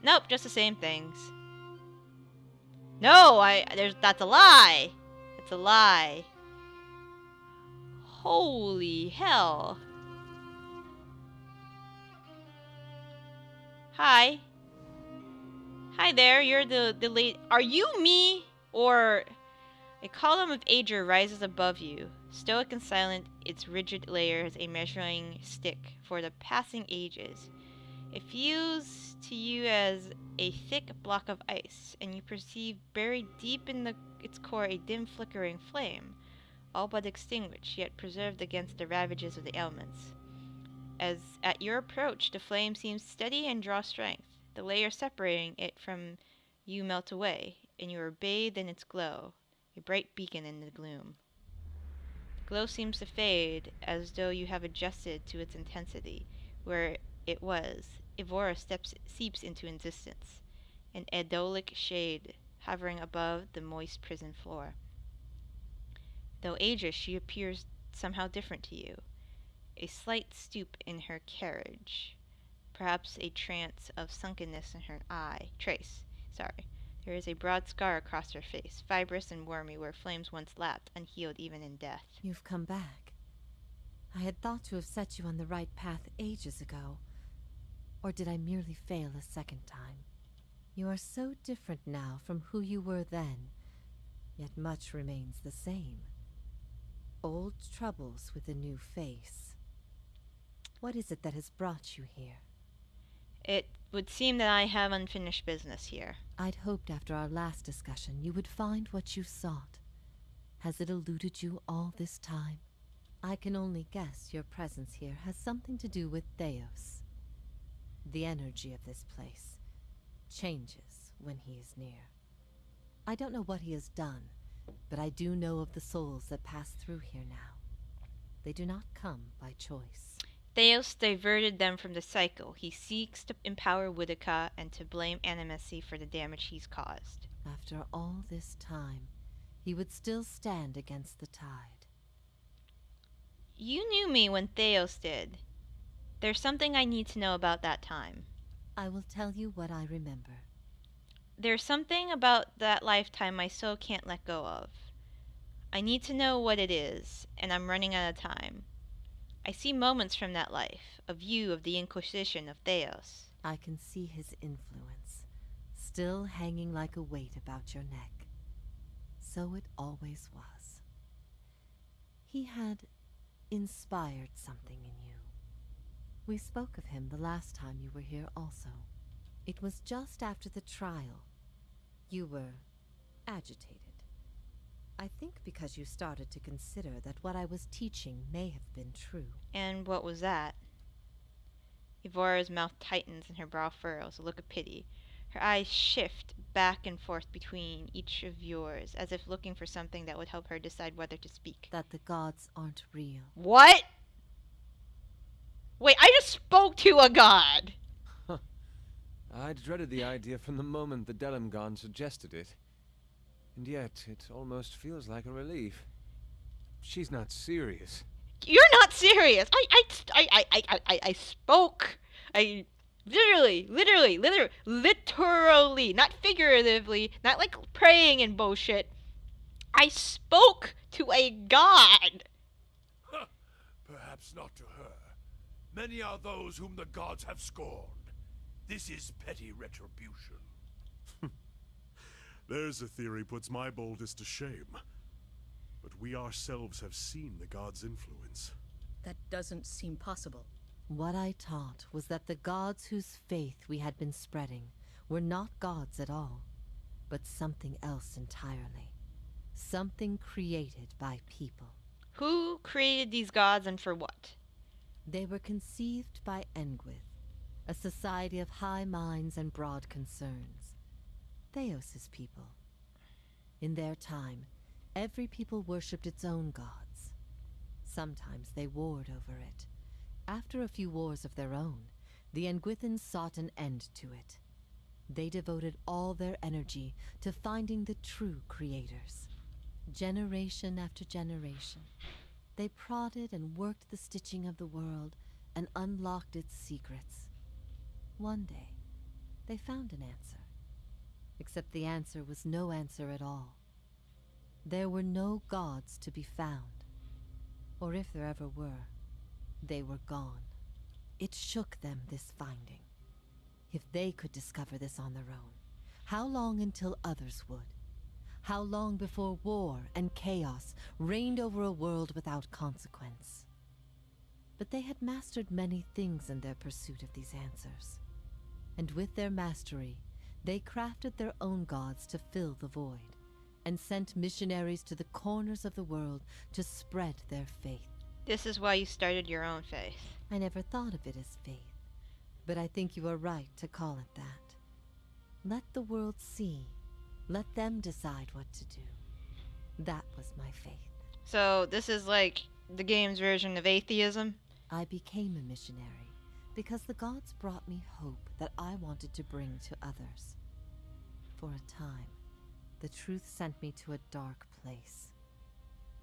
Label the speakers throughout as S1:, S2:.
S1: Nope, just the same things. No, that's a lie. It's a lie. Holy hell. Hi. Hi there, you're the late. Are you me? Or a column of Ager rises above you, stoic and silent, its rigid layer as a measuring stick for the passing ages. It feels to you as a thick block of ice, and you perceive buried deep in its core a dim flickering flame, all but extinguished, yet preserved against the ravages of the elements. As at your approach, the flame seems steady and draws strength. The layer separating it from you melt away, and you are bathed in its glow, a bright beacon in the gloom. The glow seems to fade, as though you have adjusted to its intensity. Where it was, Evora seeps into existence, an Aedolic shade hovering above the moist prison floor. Though ageless, she appears somehow different to you. A slight stoop in her carriage, perhaps a trance of sunkenness in her eye. There is a broad scar across her face, fibrous and wormy where flames once lapped, unhealed even in death.
S2: You've come back. I had thought to have set you on the right path ages ago. Or did I merely fail a second time? You are so different now from who you were then, yet much remains the same. Old troubles with a new face. What is it that has brought you here?
S1: It would seem that I have unfinished business here.
S2: I'd hoped after our last discussion you would find what you sought. Has it eluded you all this time? I can only guess your presence here has something to do with Theos. The energy of this place changes when he is near. I don't know what he has done, but I do know of the souls that pass through here now. They do not come by choice.
S1: Theos diverted them from the cycle. He seeks to empower Woodica and to blame Animacy for the damage he's caused.
S2: After all this time, he would still stand against the tide.
S1: You knew me when Theos did. There's something I need to know about that time.
S2: I will tell you what I remember.
S1: There's something about that lifetime I still can't let go of. I need to know what it is, and I'm running out of time. I see moments from that life, a view of the Inquisition of Theos.
S2: I can see his influence, still hanging like a weight about your neck. So it always was. He had inspired something in you. We spoke of him the last time you were here also. It was just after the trial. You were agitated. I think because you started to consider that what I was teaching may have been true.
S1: And what was that? Evora's mouth tightens and her brow furrows, a look of pity. Her eyes shift back and forth between each of yours, as if looking for something that would help her decide whether to speak.
S2: That the gods aren't real.
S1: What? Wait, I just spoke to a god!
S3: I'd dreaded the idea from the moment the Delimgon suggested it. And yet, it almost feels like a relief. She's not serious.
S1: You're not serious! I spoke! I literally, not figuratively, not like praying and bullshit. I spoke to a god!
S4: Perhaps not to her. Many are those whom the gods have scorned. This is petty retribution.
S5: There's a theory puts my boldest to shame. But we ourselves have seen the gods' influence.
S6: That doesn't seem possible.
S2: What I taught was that the gods whose faith we had been spreading were not gods at all, but something else entirely. Something created by people.
S1: Who created these gods and for what?
S2: They were conceived by Engwyth, a society of high minds and broad concerns. Theos' people. In their time, every people worshipped its own gods. Sometimes they warred over it. After a few wars of their own, the Engwythans sought an end to it. They devoted all their energy to finding the true creators. Generation after generation, they prodded and worked the stitching of the world and unlocked its secrets. One day, They found an answer. Except the answer was no answer at all. There were no gods to be found. Or if there ever were, they were gone. It shook them, this finding. If they could discover this on their own, how long until others would? How long before war and chaos reigned over a world without consequence? But they had mastered many things in their pursuit of these answers. And with their mastery, they crafted their own gods to fill the void, and sent missionaries to the corners of the world to spread their faith.
S1: This is why you started your own faith.
S2: I never thought of it as faith, but I think you are right to call it that. Let the world see. Let them decide what to do. That was my faith.
S1: So this is like the game's version of atheism?
S2: I became a missionary because the gods brought me hope that I wanted to bring to others. For a time, the truth sent me to a dark place.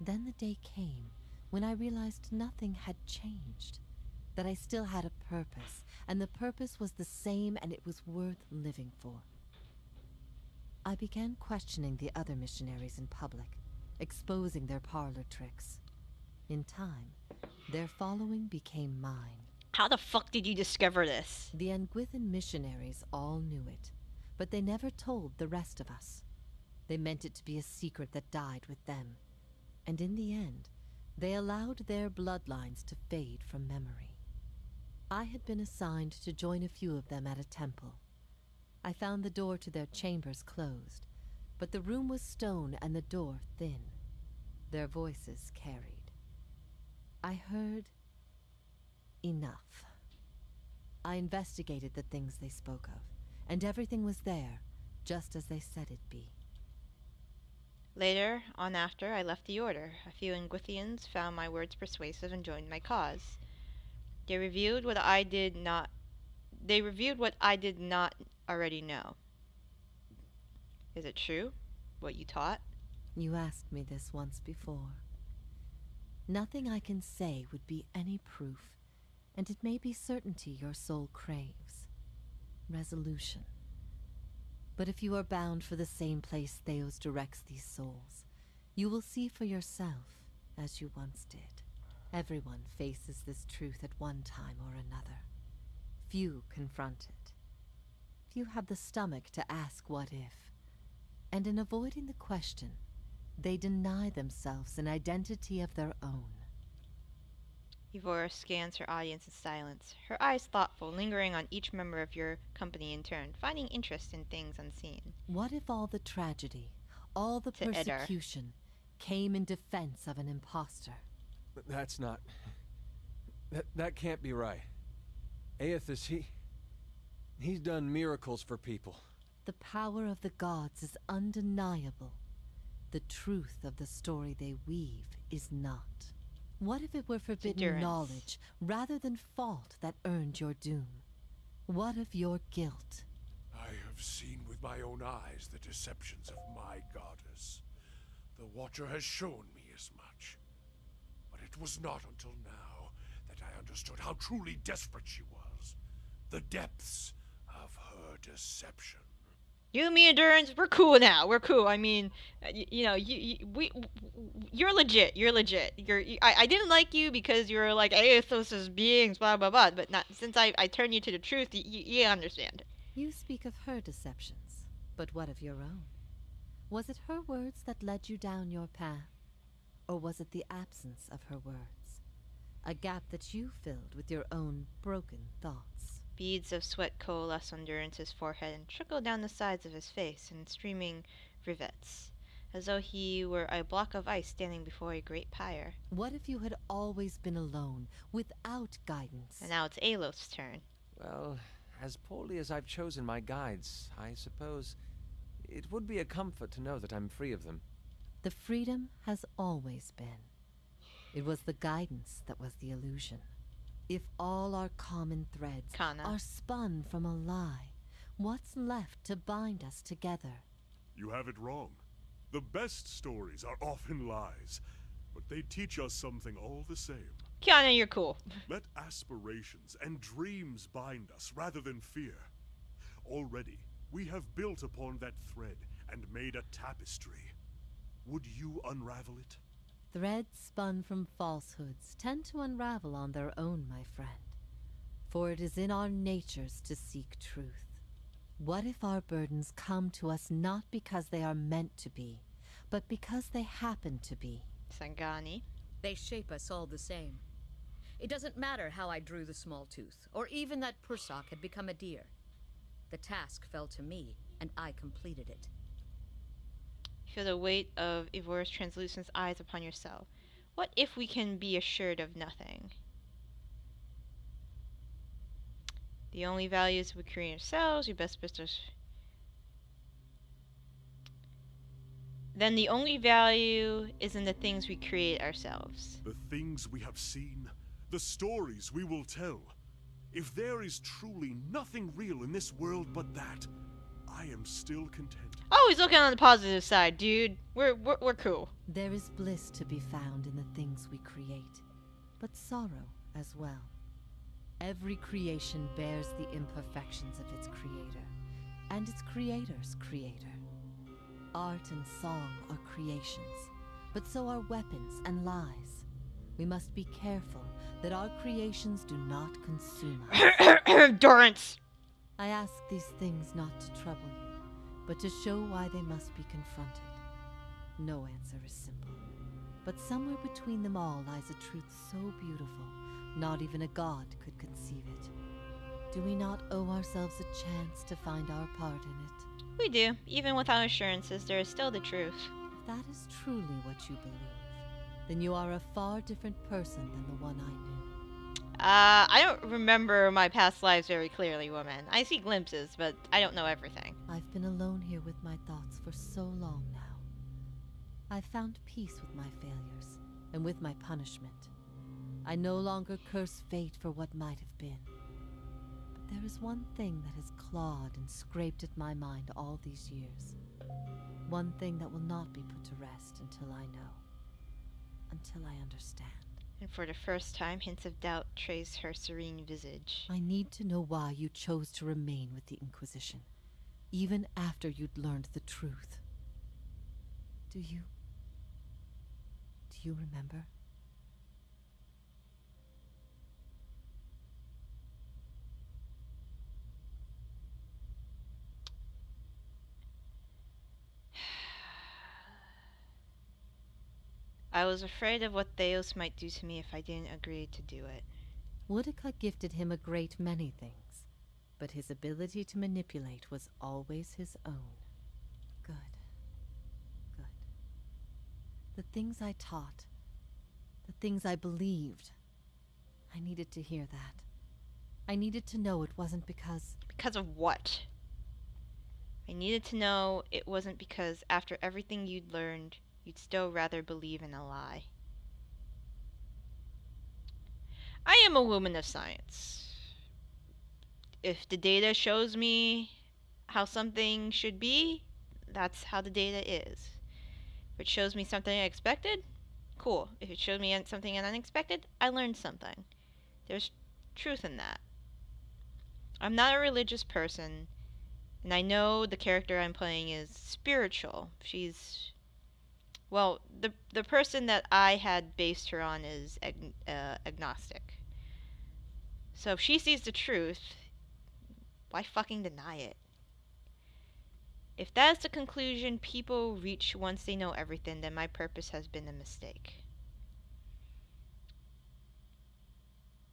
S2: Then the day came when I realized nothing had changed, that I still had a purpose, and the purpose was the same and it was worth living for. I began questioning the other missionaries in public, exposing their parlor tricks. In time, their following became mine.
S1: How the fuck did you discover this?
S2: The Nguithan missionaries all knew it, but they never told the rest of us. They meant it to be a secret that died with them. And in the end, they allowed their bloodlines to fade from memory. I had been assigned to join a few of them at a temple. I found the door to their chambers closed, but the room was stone and the door thin. Their voices carried. I heard enough. I investigated the things they spoke of, and everything was there, just as they said it'd be.
S1: Later on after I left the order, a few Nguithians found my words persuasive and joined my cause. They reviewed what I did not already know. Is it true, what you taught?
S2: You asked me this once before. Nothing I can say would be any proof, and it may be certainty your soul craves. Resolution. But if you are bound for the same place Theos directs these souls, you will see for yourself, as you once did. Everyone faces this truth at one time or another. Few confront it. Few have the stomach to ask what if. And in avoiding the question, they deny themselves an identity of their own.
S1: Evora scans her audience in silence, her eyes thoughtful, lingering on each member of your company in turn, finding interest in things unseen.
S2: What if all the tragedy, all the
S1: To Eddar.
S2: persecution, came in defense of an imposter?
S3: That's not... That can't be right. Aethys, he's done miracles for people.
S2: The power of the gods is undeniable. The truth of the story they weave is not. What if it were forbidden
S1: Endurance.
S2: knowledge rather than fault that earned your doom? What of your guilt?
S4: I have seen with my own eyes the deceptions of my goddess. The Watcher has shown me as much. But it was not until now that I understood how truly desperate she was. The depths of her deception.
S1: You, me, and Durance, we're cool now. We're cool. I mean, you're legit. You're legit. I didn't like you because you were like Aethos' beings, blah blah blah. But not since I turned you to the truth. You understand.
S2: You speak of her deceptions, but what of your own? Was it her words that led you down your path? Or was it the absence of her words? A gap that you filled with your own broken thoughts?
S1: Beads of sweat coalesce on Durance's forehead and trickle down the sides of his face in streaming rivets, as though he were a block of ice standing before a great pyre.
S2: What if you had always been alone, without guidance?
S1: And now it's Alos's turn.
S3: Well, as poorly as I've chosen my guides, I suppose it would be a comfort to know that I'm free of them.
S2: The freedom has always been. It was the guidance that was the illusion. If all our common threads
S1: Kana.
S2: are spun from a lie, what's left to bind us together?
S5: You have it wrong. The best stories are often lies, but they teach us something all the same.
S1: Kiana, you're cool.
S5: Let aspirations and dreams bind us rather than fear. Already, we have built upon that thread and made a tapestry. Would you unravel it?
S2: Threads spun from falsehoods tend to unravel on their own, my friend. For it is in our natures to seek truth. What if our burdens come to us not because they are meant to be, but because they happen to be?
S1: Sangani.
S6: They shape us all the same. It doesn't matter how I drew the small tooth, or even that Pursock had become a deer. The task fell to me, and I completed it.
S1: Feel the weight of Ivor's translucent eyes upon yourself. What if we can be assured of nothing? The only values we create ourselves, we best business. Then the only value is in the things we create ourselves.
S5: The things we have seen, the stories we will tell. If there is truly nothing real in this world but that, I am still content.
S1: Always looking on the positive side, dude. We're cool.
S2: There is bliss to be found in the things we create, but sorrow as well. Every creation bears the imperfections of its creator, and its creator's creator. Art and song are creations, but so are weapons and lies. We must be careful that our creations do not consume us.
S1: Durance!
S2: I ask these things not to trouble you, but to show why they must be confronted. No answer is simple, but somewhere between them all lies a truth so beautiful, not even a god could conceive it. Do we not owe ourselves a chance to find our part in it?
S1: We do. Even without assurances, there is still the truth.
S2: If that is truly what you believe, then you are a far different person than the one I knew.
S1: I don't remember my past lives very clearly, woman. I see glimpses, but I don't know everything.
S2: I've been alone here with my thoughts for so long now. I've found peace with my failures, and with my punishment. I no longer curse fate for what might have been. But there is one thing that has clawed and scraped at my mind all these years. One thing that will not be put to rest until I know. Until I understand.
S1: And for the first time, hints of doubt trace her serene visage.
S2: I need to know why you chose to remain with the Inquisition, even after you'd learned the truth. Do you remember?
S1: I was afraid of what Theos might do to me if I didn't agree to do it.
S2: Woodica gifted him a great many things, but his ability to manipulate was always his own. Good. Good. The things I taught, the things I believed, I needed to hear that. I needed to know it wasn't because...
S1: Because of what? I needed to know it wasn't because after everything you'd learned, you'd still rather believe in a lie. I am a woman of science. If the data shows me how something should be, that's how the data is. If it shows me something unexpected, cool. If it showed me something unexpected, I learned something. There's truth in that. I'm not a religious person, and I know the character I'm playing is spiritual. She's... Well, the person that I had based her on is agnostic. So if she sees the truth, why fucking deny it? If that's the conclusion people reach once they know everything, then my purpose has been a mistake.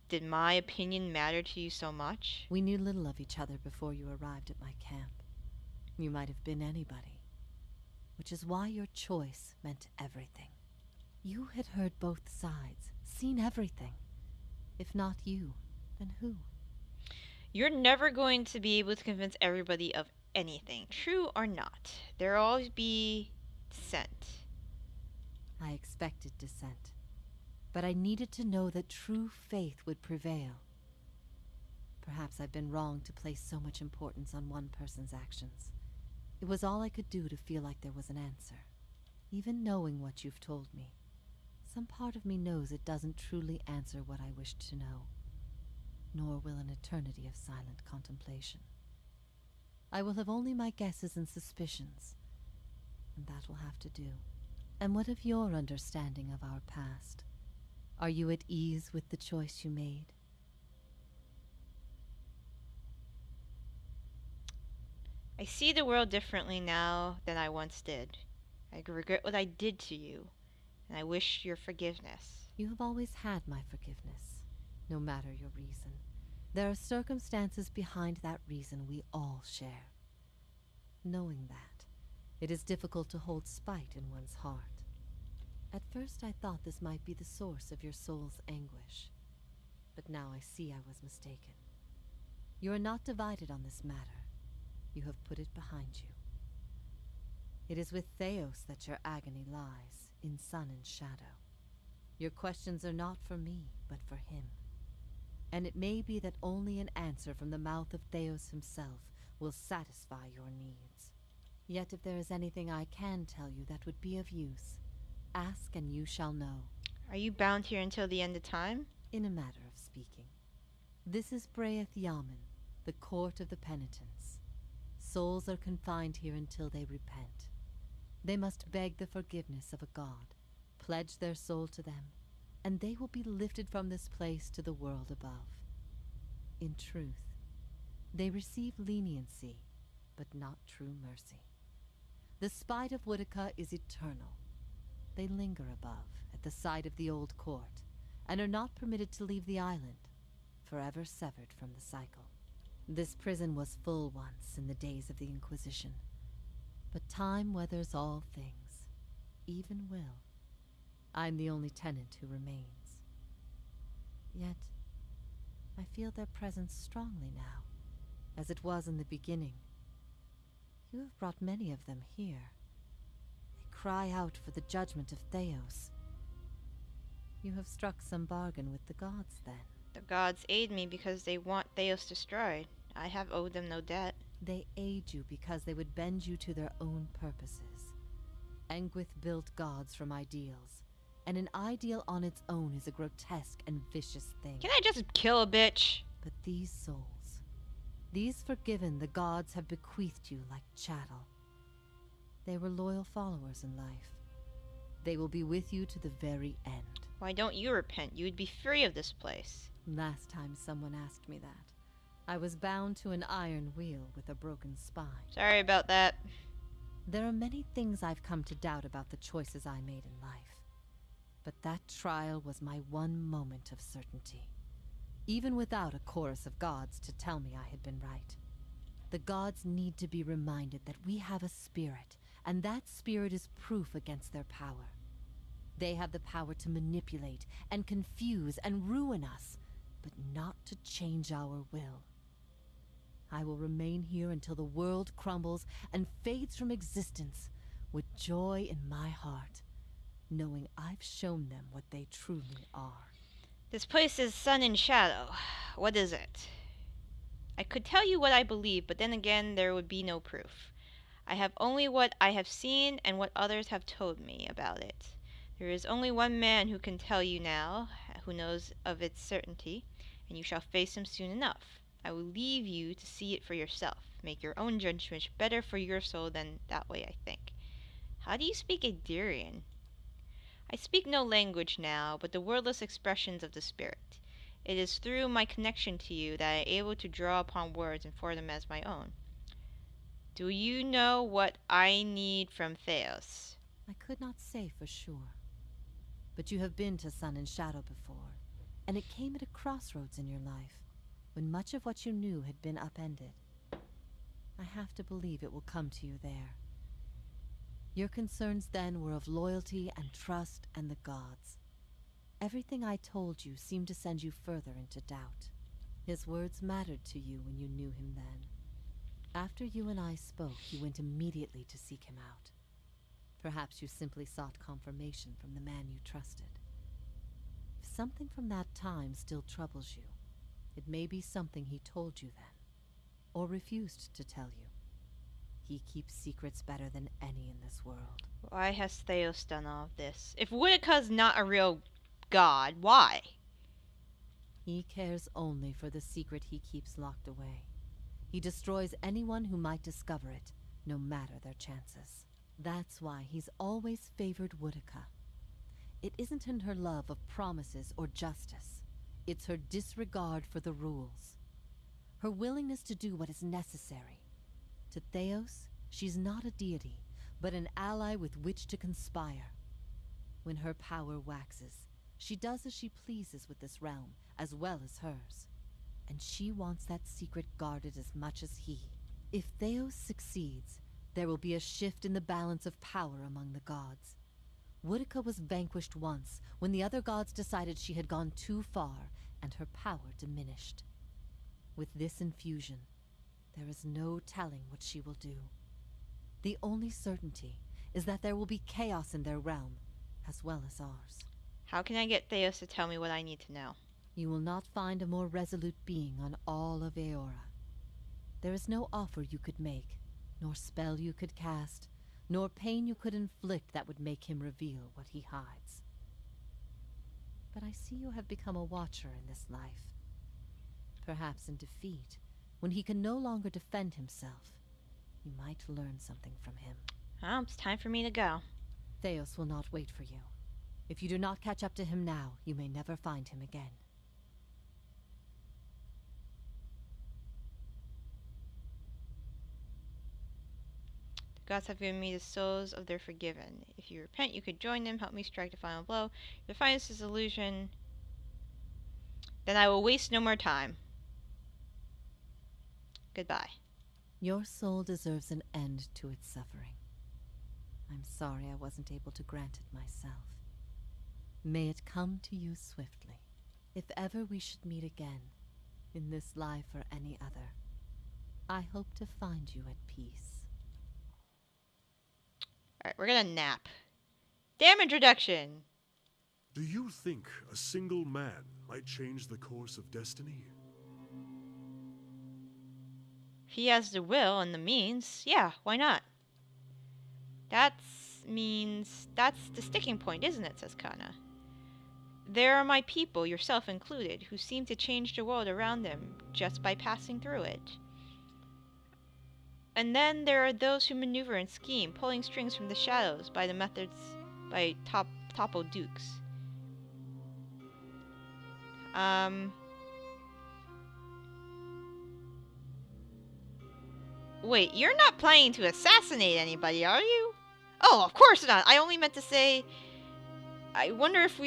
S1: Did my opinion matter to you so much?
S2: We knew little of each other before you arrived at my camp. You might have been anybody, which is why your choice meant everything. You had heard both sides, seen everything. If not you, then who?
S1: You're never going to be able to convince everybody of anything, true or not. There'll always be dissent.
S2: I expected dissent, but I needed to know that true faith would prevail. Perhaps I've been wrong to place so much importance on one person's actions. It was all I could do to feel like there was an answer. Even knowing what you've told me, some part of me knows it doesn't truly answer what I wished to know, nor will an eternity of silent contemplation. I will have only my guesses and suspicions, and that will have to do. And what of your understanding of our past? Are you at ease with the choice you made?
S1: I see the world differently now than I once did. I regret what I did to you, and I wish your forgiveness.
S2: You have always had my forgiveness, no matter your reason. There are circumstances behind that reason we all share. Knowing that, it is difficult to hold spite in one's heart. At first I thought this might be the source of your soul's anguish, but now I see I was mistaken. You are not divided on this matter. You have put it behind you. It is with Theos that your agony lies, in sun and shadow. Your questions are not for me, but for him. And it may be that only an answer from the mouth of Theos himself will satisfy your needs. Yet if there is anything I can tell you that would be of use, ask and you shall know.
S1: Are you bound here until the end of time?
S2: In a matter of speaking. This is Braeth Yamen, the court of the penitents. Souls are confined here until they repent. They must beg the forgiveness of a god, pledge their soul to them, and they will be lifted from this place to the world above. In truth, they receive leniency, but not true mercy. The spite of Woodica is eternal. They linger above, at the side of the old court, and are not permitted to leave the island, forever severed from the cycle. This prison was full once in the days of the Inquisition, but time weathers all things, even will. I'm the only tenant who remains. Yet, I feel their presence strongly now, as it was in the beginning. You have brought many of them here. They cry out for the judgment of Theos. You have struck some bargain with the gods, then?
S1: The gods aid me because they want Theos destroyed. I have owed them no debt.
S2: They aid you because they would bend you to their own purposes. Engwith built gods from ideals, and an ideal on its own is a grotesque and vicious thing.
S1: Can I just kill a bitch?
S2: But these souls, these forgiven the gods have bequeathed you like chattel. They were loyal followers in life. They will be with you to the very end.
S1: Why don't you repent? You would be free of this place.
S2: Last time someone asked me that, I was bound to an iron wheel with a broken spine.
S1: Sorry about that.
S2: There are many things I've come to doubt about the choices I made in life. But that trial was my one moment of certainty. Even without a chorus of gods to tell me I had been right. The gods need to be reminded that we have a spirit, and that spirit is proof against their power. They have the power to manipulate and confuse and ruin us, but not to change our will. I will remain here until the world crumbles and fades from existence with joy in my heart, knowing I've shown them what they truly are.
S1: This place is sun and shadow. What is it? I could tell you what I believe, but then again, there would be no proof. I have only what I have seen and what others have told me about it. There is only one man who can tell you now, who knows of its certainty, and you shall face him soon enough. I will leave you to see it for yourself. Make your own judgment better for your soul than that way, I think. How do you speak Adirian? I speak no language now, but the wordless expressions of the spirit. It is through my connection to you that I am able to draw upon words and form them as my own. Do you know what I need from Theos?
S2: I could not say for sure. But you have been to Sun and Shadow before, and it came at a crossroads in your life, when much of what you knew had been upended. I have to believe it will come to you there. Your concerns then were of loyalty and trust and the gods. Everything I told you seemed to send you further into doubt. His words mattered to you when you knew him then. After you and I spoke, you went immediately to seek him out. Perhaps you simply sought confirmation from the man you trusted. If something from that time still troubles you, it may be something he told you then, or refused to tell you. He keeps secrets better than any in this world.
S1: Why has Theos done all of this? If Woodica's not a real god, why?
S2: He cares only for the secret he keeps locked away. He destroys anyone who might discover it, no matter their chances. That's why he's always favored Woodica. It isn't in her love of promises or justice. It's her disregard for the rules. Her willingness to do what is necessary. To Theos, she's not a deity, but an ally with which to conspire. When her power waxes, she does as she pleases with this realm, as well as hers. And she wants that secret guarded as much as he. If Theos succeeds, there will be a shift in the balance of power among the gods. Woodica was vanquished once, when the other gods decided she had gone too far, and her power diminished. With this infusion, there is no telling what she will do. The only certainty is that there will be chaos in their realm, as well as ours.
S1: How can I get Theos to tell me what I need to know?
S2: You will not find a more resolute being on all of Eora. There is no offer you could make, nor spell you could cast, nor pain you could inflict that would make him reveal what he hides. But I see you have become a watcher in this life. Perhaps in defeat, when he can no longer defend himself, you might learn something from him.
S1: Well, it's time for me to go.
S2: Theos will not wait for you. If you do not catch up to him now, you may never find him again.
S1: The gods have given me the souls of their forgiven. If you repent, you could join them, help me strike the final blow. If you find this is illusion, then I will waste no more time. Goodbye.
S2: Your soul deserves an end to its suffering. I'm sorry I wasn't able to grant it myself. May it come to you swiftly. If ever we should meet again, in this life or any other, I hope to find you at peace.
S1: Alright, we're gonna nap. Damage reduction!
S5: Do you think a single man might change the course of destiny?
S1: If he has the will and the means, yeah, why not? That's the sticking point, isn't it, says Kana. There are my people, yourself included, who seem to change the world around them just by passing through it. And then there are those who maneuver and scheme, pulling strings from the shadows by the methods by Topo Dukes. Wait, you're not planning to assassinate anybody, are you? Oh, of course not. I only meant to say, I wonder if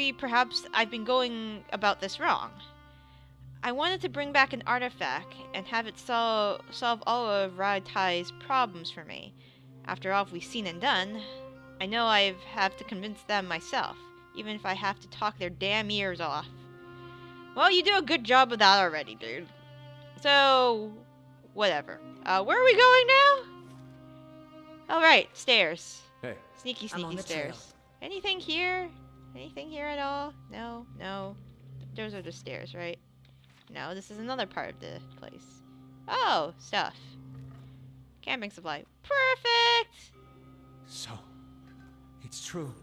S1: I've been going about this wrong. I wanted to bring back an artifact and have it solve all of Radtai's problems for me. After all we've seen and done, I know I have to convince them myself, even if I have to talk their damn ears off. Well, you do a good job of that already, dude. So, whatever. Where are we going now? All right, stairs.
S3: Hey.
S1: Sneaky
S2: I'm on the
S1: stairs.
S2: trail.
S1: Anything here? Anything here at all? No, no. Those are the stairs, right? No, this is another part of the place. Oh, stuff. Camping supply. Perfect!
S3: So, it's true.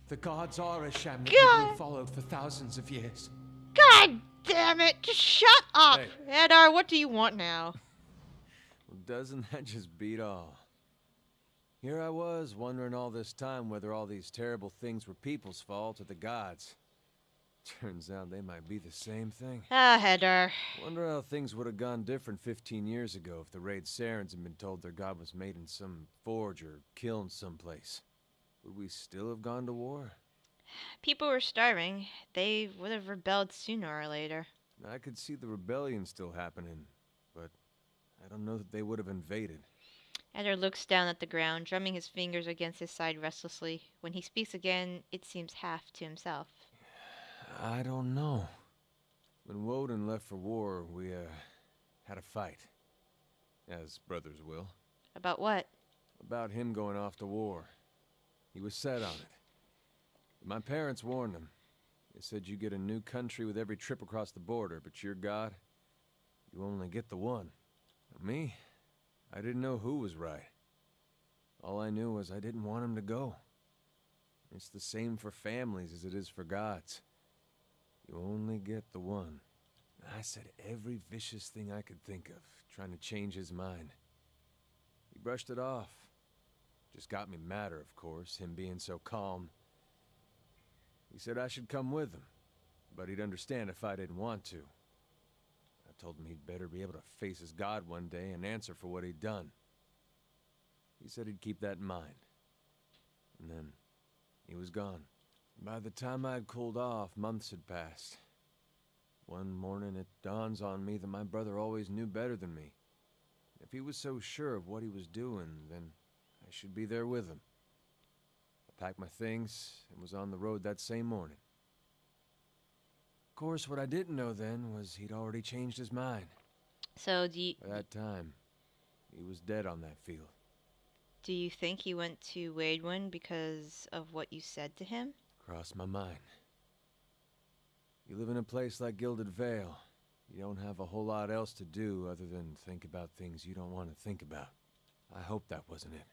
S3: The gods are a sham that
S1: God.
S3: people have followed for thousands of years.
S1: God damn it! Just shut up!
S3: Hey.
S1: Eddar, what do you want now?
S3: Well, doesn't that just beat all? Here I was, wondering all this time whether all these terrible things were people's fault or the gods. Turns out they might be the same thing.
S1: Ah, Eddar.
S3: Wonder how things would have gone different 15 years ago if the raid Sarens had been told their god was made in some forge or kiln someplace. Would we still have gone to war?
S1: People were starving. They would have rebelled sooner or later.
S3: I could see the rebellion still happening, but I don't know that they would have invaded.
S1: Eddar looks down at the ground, drumming his fingers against his side restlessly. When he speaks again, it seems half to himself.
S3: I don't know. When Woden left for war, we, had a fight. As brothers will.
S1: About what?
S3: About him going off to war. He was set on it. My parents warned him. They said you get a new country with every trip across the border, but your god, you only get the one. Me? I didn't know who was right. All I knew was I didn't want him to go. It's the same for families as it is for gods. You only get the one. I said every vicious thing I could think of, trying to change his mind. He brushed it off. Just got me madder, of course, him being so calm. He said I should come with him, but he'd understand if I didn't want to. I told him he'd better be able to face his god one day and answer for what he'd done. He said he'd keep that in mind. And then, he was gone. By the time I'd cooled off, months had passed. One morning it dawns on me that my brother always knew better than me. If he was so sure of what he was doing, then I should be there with him. I packed my things and was on the road that same morning. Of course, what I didn't know then was he'd already changed his mind.
S1: So
S3: By that time, he was dead on that field.
S1: do you think he went to Wadewind because of what you said to him?
S3: Crossed my mind. You live in a place like Gilded Vale. You don't have a whole lot else to do other than think about things you don't want to think about. I hope that wasn't it.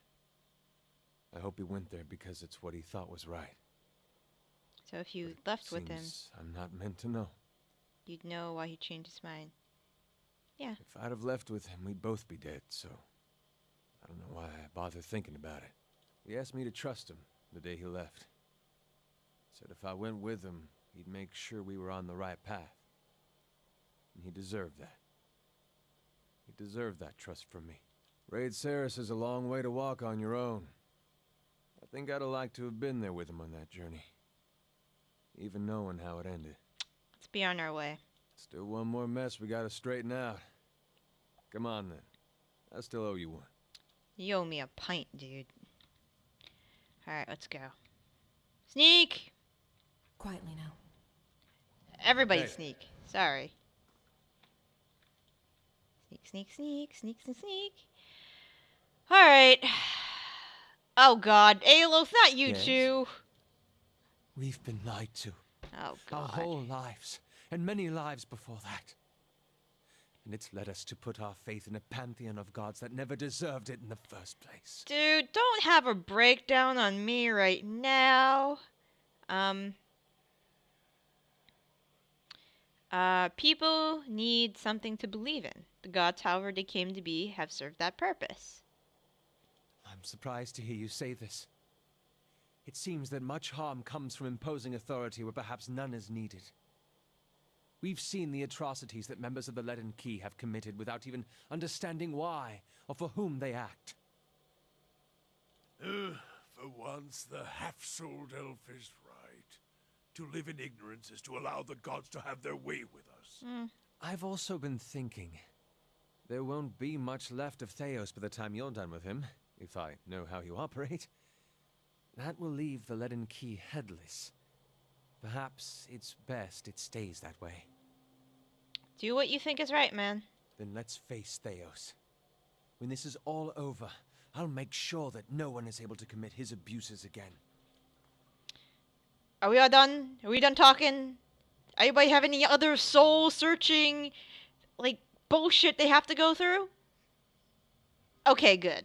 S3: I hope he went there because it's what he thought was right.
S1: So if you
S3: But it
S1: left with him,
S3: seems I'm not meant to know.
S1: you'd know why he changed his mind. Yeah.
S3: If I'd have left with him, we'd both be dead, so I don't know why I bother thinking about it. He asked me to trust him the day he left. Said if I went with him, he'd make sure we were on the right path. And he deserved that. He deserved that trust from me. Raid Saris is a long way to walk on your own. I think I'd have liked to have been there with him on that journey. Even knowing how it ended.
S1: Let's be on our way.
S3: Still one more mess we gotta straighten out. Come on then. I still owe you one.
S1: You owe me a pint, dude. Alright, let's go. Sneak!
S7: Quietly now.
S1: Everybody
S3: Hey.
S1: sneak. Sorry. Sneak, sneak, sneak, sneak, sneak, sneak. Alright. Oh god. Alos, not you
S8: Yes?
S1: two.
S8: We've been lied to.
S1: Oh
S8: Our
S1: god.
S8: whole lives, and many lives before that. And it's led us to put our faith in a pantheon of gods that never deserved it in the first place.
S1: Dude, don't have a breakdown on me right now. People need something to believe in. The gods, however they came to be, have served that purpose.
S8: I'm surprised to hear you say this. It seems that much harm comes from imposing authority where perhaps none is needed. We've seen the atrocities that members of the Leaden Key have committed without even understanding why or for whom they act.
S4: For once, the half-souled elf is right. To live in ignorance is to allow the gods to have their way with us.
S8: I've also been thinking.
S3: There won't be much left of Theos by the time you're done with him, if I know how you operate. That will leave the Leaden Key headless. Perhaps it's best it stays that way.
S1: Do what you think is right, man.
S8: Then let's face Theos. When this is all over, I'll make sure that no one is able to commit his abuses again.
S1: Are we all done? Are we done talking? Anybody have any other soul-searching, like, bullshit they have to go through? Okay, good.